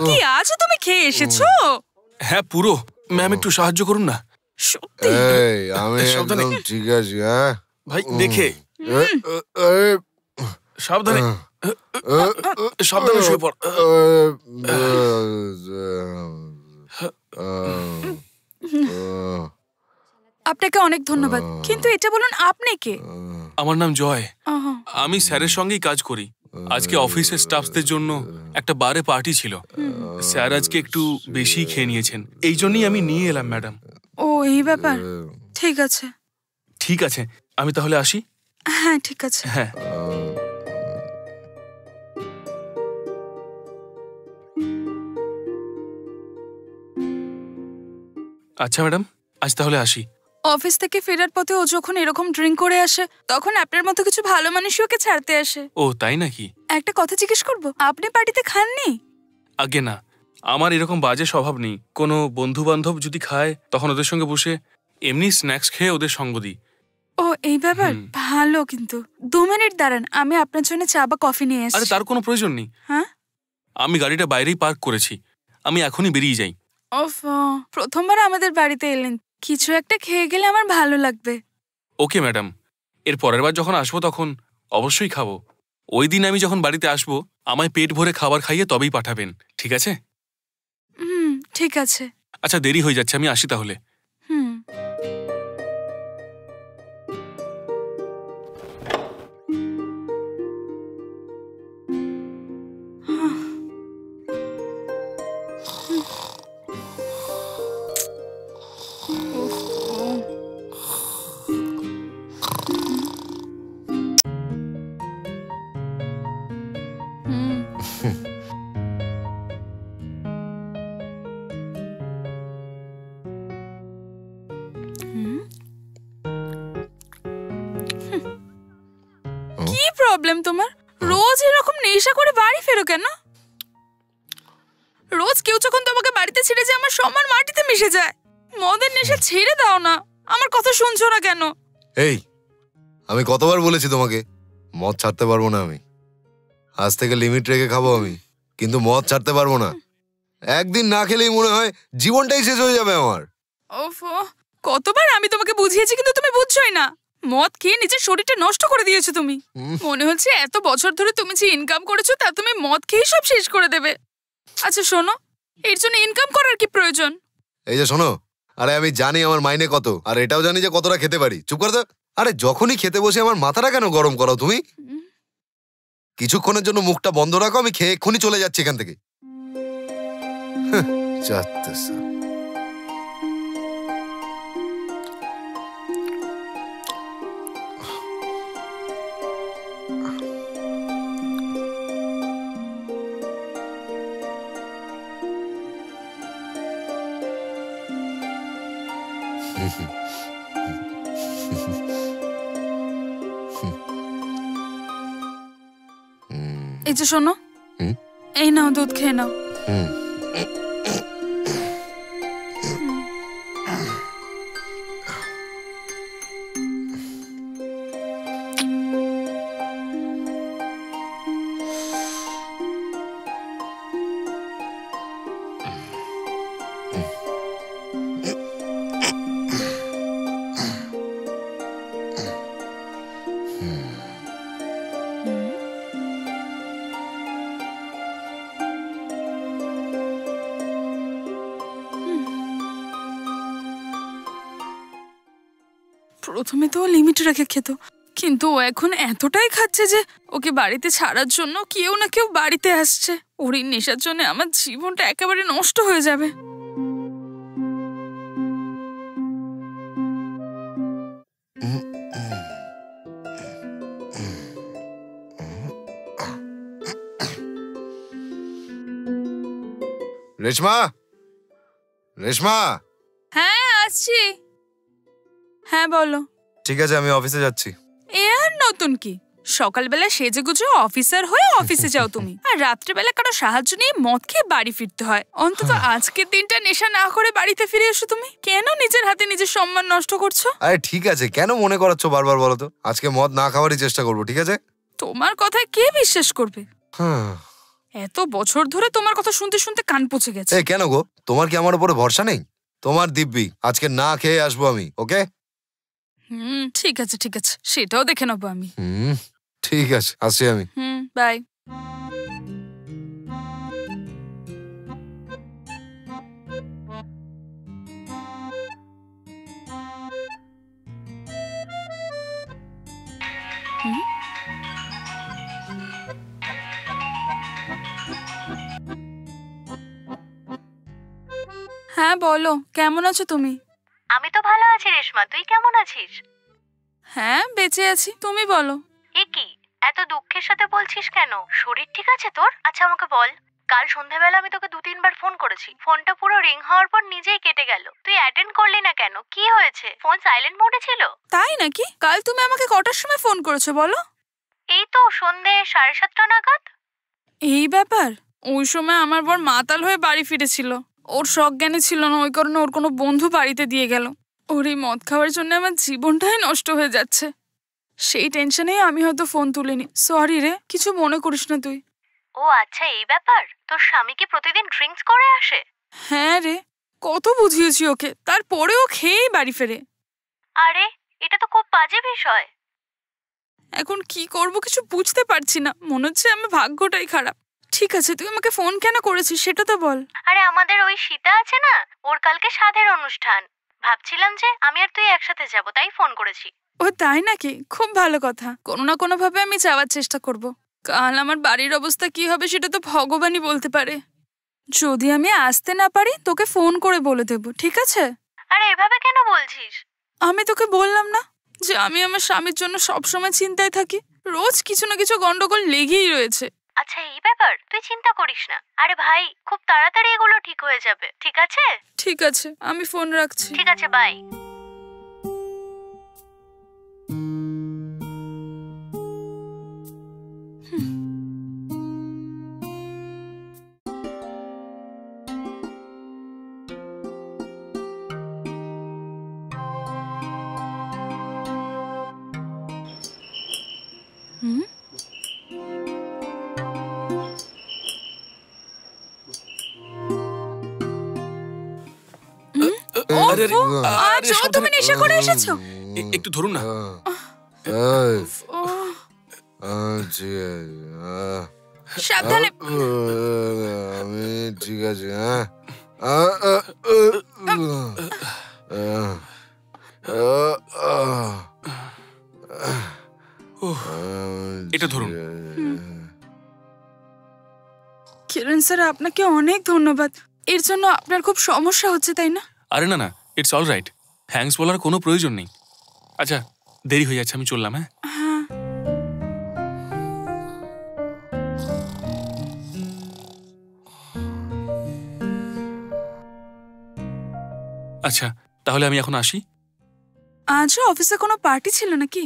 কি আজও তুমি খেয়ে এসেছো? হ্যাঁ পুরো। ম্যাম একটু সাহায্য করুন না। সত্যি? আমি একদম ঠিক আছি। হ্যাঁ ভাই দেখে সাবধানে সাবধানে শুয়ে পড়। আপনাকে অনেক ধন্যবাদ, কিন্তু এটা বলুন আপনি কে? আমার নাম জয়। আহা, আমি স্যারের সঙ্গেই কাজ করি। আজকে অফিসের স্টাফদের জন্য একটা বারে পার্টি ছিল। স্যার আজকে একটু বেশি খেয়ে নিয়েছেন, এই জন্যই আমি নিয়ে এলাম ম্যাডাম। ও এই ব্যাপার। ঠিক আছে। ঠিক আছে, আমি তাহলে আসি। হ্যাঁ ঠিক আছে। হ্যাঁ। আচ্ছা ম্যাডাম, আজ তাহলে আসি। অফিস থেকে ফেরার পথে ও যখন এরকম ড্রিঙ্ক করে আসে, তখন আপনার মতো কিছু ভালো মানুষই ওকে ছাড়তে আসে। ও তাই নাকি? একটা কথা জিজ্ঞেস করব, আপনি পার্টিতে খাননি? আগে না, আমার এরকম বাজে স্বভাব নেই। কোনো বন্ধু বান্ধব যদি খায় তখন ওদের সঙ্গে বসে এমনি স্ন্যাক্স খেয়ে ওদের সঙ্গ দিই। ও এই ব্যাপার, ভালো। কিন্তু 2 মিনিট দাঁড়ান, আমি আপনার জন্য চা বা কফি নিয়ে আরে আসছি। তার কোনো প্রয়োজন নেই। হ্যাঁ? আমি গাড়িটা বাইরেই পার্ক করেছি, আমি এখনই বেরিয়ে যাই। ওফ, প্রথমবার আমাদের বাড়িতে এলেন, কিছু একটা খেয়ে গেলে আমার ভালো লাগবে। ওকে ম্যাডাম, এর পরের বার যখন আসবো তখন অবশ্যই খাবো। ওই দিন আমি যখন বাড়িতে আসবো আমায় পেট ভরে খাবার খাইয়ে তবেই পাঠাবেন, ঠিক আছে? ঠিক আছে। আচ্ছা দেরি হয়ে যাচ্ছে, আমি আসি তাহলে। হুম। কি প্রবলেম তোমার? রোজ এরকম নেশা করে বাড়ি ফেরো কেন? রোজ কেউ যখন তোমাকে বাড়িতে ছেড়ে যায় আমার সম্মান মাটিতে মিশে যায়। মদের নেশা ছেড়ে দাও না। আমার কথা শুনছো না কেন? এই, আমি কতবার বলেছি তোমাকে মদ ছাড়তে পারবো না। আমি আজ থেকে লিমিট রেখে খাবো আমি, কিন্তু মদ ছাড়তে পারবো না। একদিন না খেলেই মনে হয় জীবনটাই শেষ হয়ে যাবে আমার। ওফো, কতবার আমি তোমাকে বুঝিয়েছি কিন্তু তুমি বুঝছোই না। মদ খেয়ে নিজের শরীরটা নষ্ট করে দিয়েছো তুমি। মনে হচ্ছে এত বছর ধরে তুমি যে ইনকাম করেছো তা তুমি মদ খেয়ে সব শেষ করে দেবে। আচ্ছা শোনো, এর জন্য ইনকাম করার কি প্রয়োজন? এই যে শোনো, আরে আমি জানি আমার মাইনে কত, আর এটাও জানি যে কতটা খেতে পারি। চুপ করে দাও। আরে যখনই খেতে বসে আমার মাথাটা কেন গরম করো তুমি? কিছুক্ষণের জন্য মুখটা বন্ধ রাখো, আমি খেয়ে এক্ষুনি চলে যাচ্ছি এখান থেকে। এই যে শোনো, এই নাও দুধ খেয়ে নাও। প্রথমে তো লিমিট রেখে খেত, কিন্তু ও এখন এতটাই খাচ্ছে যে ওকে বাড়িতে ছাড়ার জন্য কেউ না কেউ বাড়িতে আসছে। ওর এই নেশার জন্য আমার জীবনটা একেবারে নষ্ট হয়ে যাবে। রেশমা, রেশমা। হ্যাঁ আসছি। হ্যাঁ বলো। ঠিক আছে, আমি অফিসে যাচ্ছি। এ আর নতুন কি, সকালবেলা সেজে গুজে অফিসার হয়ে অফিসে যাও তুমি, আর রাত্রেবেলা কারো সাহায্য নিয়ে মদ খেয়ে বাড়ি ফিরতে হয়। অন্তত আজকের দিনটা নেশা না করে বাড়িতে ফিরে এসো। তুমি কেন নিজের হাতে নিজের সম্মান নষ্ট করছো? আরে ঠিক আছে, কেন মনে করাচ্ছ বারবার বলো তো? আজকে মদ না খাওয়ারই চেষ্টা করবো, ঠিক আছে? তোমার কথায় কে বিশ্বাস করবে? এত বছর ধরে তোমার কথা শুনতে শুনতে কান পচে গেছে। কেন গো, তোমার কি আমার উপরে ভরসা নেই? তোমার দিব্যি আজকে না খেয়ে আসবো আমি, ওকে? ঠিক আছে ঠিক আছে, সেটাও দেখে নেবো আমি। ঠিক আছে, আসছি আমি। বাই। হ্যাঁ বলো, কেমন আছো তুমি? আমি তো ভালো আছি রেশমা, তুই কেমন আছিস? হ্যাঁ বেঁচে আছি, তুমি বলো। এ কি, এত দুঃখের সাথে বলছিস কেন? শরীর ঠিক আছে তোর? আচ্ছা আমাকে বল, কাল সন্ধ্যাবেলা আমি তোকে 2-3 বার ফোন করেছি, ফোনটা পুরো রিং হওয়ার পর নিজেই কেটে গেল, তুই অ্যাটেন্ড করলি না কেন? কি হয়েছে? ফোন সাইলেন্ট মোডে ছিল। তাই নাকি? কাল তুমি আমাকে কটার সময় ফোন করেছো বলো? এই তো সন্ধে 7:30 নাগাদ। এই ব্যাপার? ওই সময় আমার বর মাতাল হয়ে বাড়ি ফিরেছিল, ওর সজ্ঞানে ছিল না, ওই কারণে ওর কোনো বন্ধু বাড়িতে দিয়ে গেল। ওর এই মদ খাওয়ার জন্য আমার জীবনটাই নষ্ট হয়ে যাচ্ছে। সেই টেনশনেই আমি হয়তো ফোন তুলিনি। সরি রে, কিছু মনে করিস না তুই। ও আচ্ছা এই ব্যাপার, তোর স্বামী কি প্রতিদিন ড্রিঙ্কস করে আসে? হ্যাঁ রে, কত বুঝিয়েছি ওকে, তারপরেও খেয়েই বাড়ি ফেরে। আরে এটা তো খুব বাজে বিষয়। এখন কি করব কিছু বুঝতে পারছি না, মনে হচ্ছে আমার ভাগ্যটাই খারাপ। ঠিক আছে, তুই আমাকে ফোন কেন করেছিস সেটা তো বল। আরে আমাদের ওই সীতা আছে না, ওর কালকে সাধের অনুষ্ঠান, ভাবছিলাম যে আমি আর তুই একসাথে যাব, তাই ফোন করেছি। ও তাই নাকি? খুব ভালো কথা, কোনো না কোনো ভাবে আমি যাওয়ার চেষ্টা করব। কাল আমার বাড়ির অবস্থা কি হবে সেটা তো ভগবানই বলতে পারে। যদি আমি আসতে না পারি তোকে ফোন করে বলে দেব, ঠিক আছে? আরে এভাবে কেন বলছিস? আমি তোকে বললাম না যে আমি আমার স্বামীর জন্য সবসময় চিন্তায় থাকি? রোজ কিছু না কিছু গন্ডগোল লেগেই রয়েছে। আচ্ছা এই ব্যাপার, তুই চিন্তা করিস না। আরে ভাই, খুব তাড়াতাড়ি এগুলো ঠিক হয়ে যাবে, ঠিক আছে? ঠিক আছে, আমি ফোন রাখছি। ঠিক আছে, বাই। হুম? আরে, আরে, আজ আরে, সাবধানে। তুমি নেশা করে এসেছো? একটু ধরুন না। ঠিক আছে, সাবধানে। আমি ঠিক আছে। এটা ধরুন। কিরণ স্যার, আপনাকে অনেক ধন্যবাদ। এর জন্য আপনার খুব সমস্যা হচ্ছে তাই না? আরে না না, ইটস অল রাইট, থ্যাঙ্কস বলার কোনো প্রয়োজন নেই। আচ্ছা দেরি হয়ে যাচ্ছে, আমি চললাম। হ্যাঁ হ্যাঁ। আচ্ছা তাহলে আমি এখন আসি। আজও অফিসে কোনো পার্টি ছিল নাকি?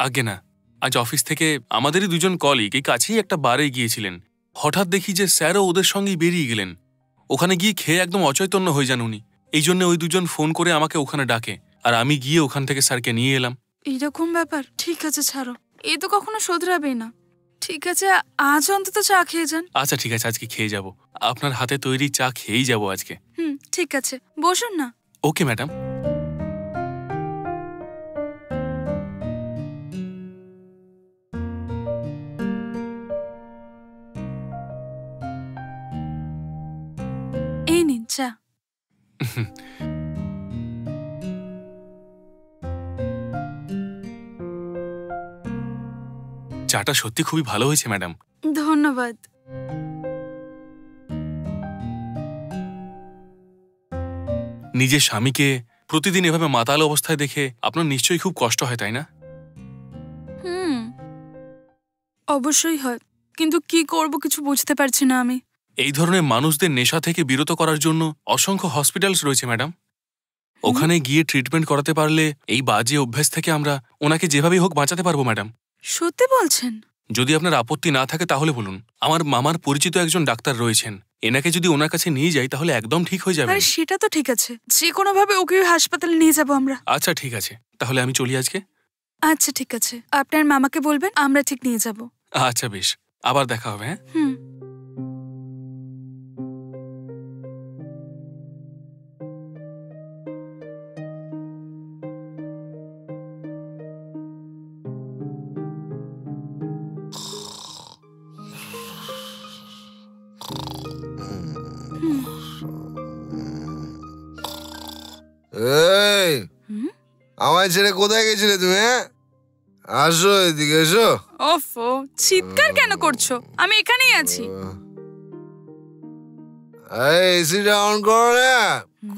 আগে না, আজ অফিস থেকে আমাদেরই দুজন কলিগ এই কাছেই একটা বারে গিয়েছিলেন। হঠাৎ দেখি যে স্যারও ওদের সঙ্গেই বেরিয়ে গেলেন। ওখানে গিয়ে খেয়ে একদম অচৈতন্য হয়ে যান উনি। এই জন্য ওই দুজন ফোন করে আমাকে ওখানে ডাকে, আর আমি গিয়ে ওখান থেকে স্যারকে নিয়ে এলাম। এরকম ব্যাপার? ঠিক আছে ছাড়ো, এ তো কখনো শোধরাবেই না। ঠিক আছে, আজ অন্তত চা খেয়ে যান। আচ্ছা ঠিক আছে, আজকে খেয়ে যাব, আপনার হাতে তৈরি চা খেয়েই যাব আজকে। ঠিক আছে, বসুন না। Okay madam. এই নিন চা। চাটা সত্যি খুবই ভালো হয়েছে ম্যাডাম। ধন্যবাদ। নিজের স্বামীকে প্রতিদিন এভাবে মাতাল অবস্থায় দেখে আপনার নিশ্চয়ই খুব কষ্ট হয়, তাই না? অবশ্যই হয়, কিন্তু কি করব কিছু বুঝতে পারছি না আমি। এই ধরনের মানুষদের নেশা থেকে বিরত করার জন্য অসংখ্য হসপিটালস রয়েছে ম্যাডাম। ওখানে গিয়ে ট্রিটমেন্ট করাতে পারলে এই বাজে অভ্যাস থেকে আমরা ওনাকে যেভাবেই হোক বাঁচাতে পারবো ম্যাডাম। সত্যি বলছেন? যদি আপনার আপত্তি না থাকে তাহলে বলুন। আমার মামার পরিচিত একজন ডাক্তার রয়েছেন, এনাকে যদি ওনার কাছে নিয়ে যাই তাহলে একদম ঠিক হয়ে যাবে। আরে সেটা তো ঠিক আছে, যে কোনো ভাবে ওকে হাসপাতালে নিয়ে যাব আমরা। আচ্ছা ঠিক আছে, তাহলে আমি চলি আজকে। আচ্ছা ঠিক আছে, আপনার মামাকে বলবেন আমরা ঠিক নিয়ে যাব। আচ্ছা বেশ, আবার দেখা হবে। হ্যাঁ। এই আমায় ছেড়ে কোথায় গেছিলে তুমি? হ্যাঁ, আসো এদিকে এসো। ওফো, চিৎকার কেন করছো? আমি এখানেই আছি। এসিটা অন করো না,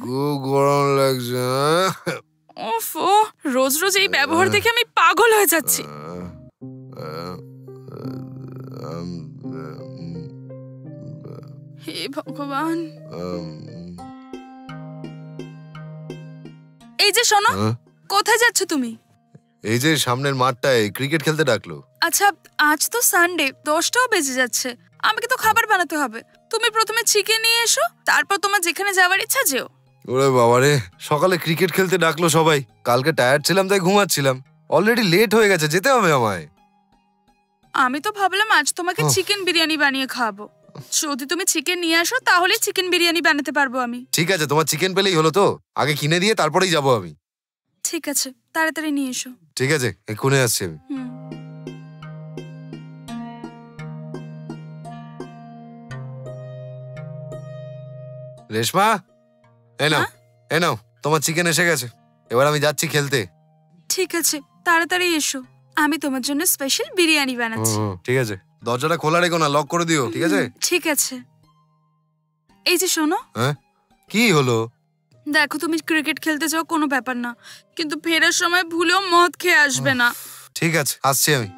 খুব গরম লাগছে। ওফো, রোজ রোজ এই ব্যবহার দেখে আমি পাগল হয়ে যাচ্ছি। হে ভগবান। এই যে শোনো, কোথায় যাচ্ছ তুমি? এই যে সামনের মাঠটায় ক্রিকেট খেলতে ডাকলো। আচ্ছা, আজ তো সানডে, 10টাও বেজে যাচ্ছে। আমাকে তো খাবার বানাতে হবে। তুমি প্রথমে চিকেন নিয়ে এসো, তারপর তোমার যেখানে যাওয়ার ইচ্ছা যেও। ওরে বাবারে, সকালে ক্রিকেট খেলতে ডাকলো সবাই। কালকে টায়ার্ড ছিলাম তাই ঘুমাচ্ছিলাম। অলরেডি লেট হয়ে গেছে, যেতে হবে আমায়। আমি তো ভাবলাম আজ তোমাকে চিকেন বিরিয়ানি বানিয়ে খাওয়াবো। যদি তুমি চিকেন নিয়ে আসো তাহলে চিকেন বিরিয়ানি বানাতে পারবো আমি। ঠিক আছে, তোমার চিকেন পেলেই হলো তো। আগে কিনে দিয়ে তারপরেই যাবো আমি। ঠিক আছে, তাড়াতাড়ি নিয়ে এসো। ঠিক আছে, এক্ষুনি আসছি আমি। রেশমা, এ নাও তোমার চিকেন এসে গেছে। এবার আমি যাচ্ছি খেলতে। ঠিক আছে, তাড়াতাড়ি এসো। আমি তোমার জন্য স্পেশাল বিরিয়ানি বানাচ্ছি। ঠিক আছে, দরজাটা খোলা রেখো না, লক করে দিও। ঠিক আছে? ঠিক আছে। এই যে শোনো। হ্যাঁ, কি হলো? দেখো, তুমি ক্রিকেট খেলতে যাও কোনো ব্যাপার না, কিন্তু ফেরার সময় ভুলেও মদ খেয়ে আসবে না। ঠিক আছে, আসছি আমি।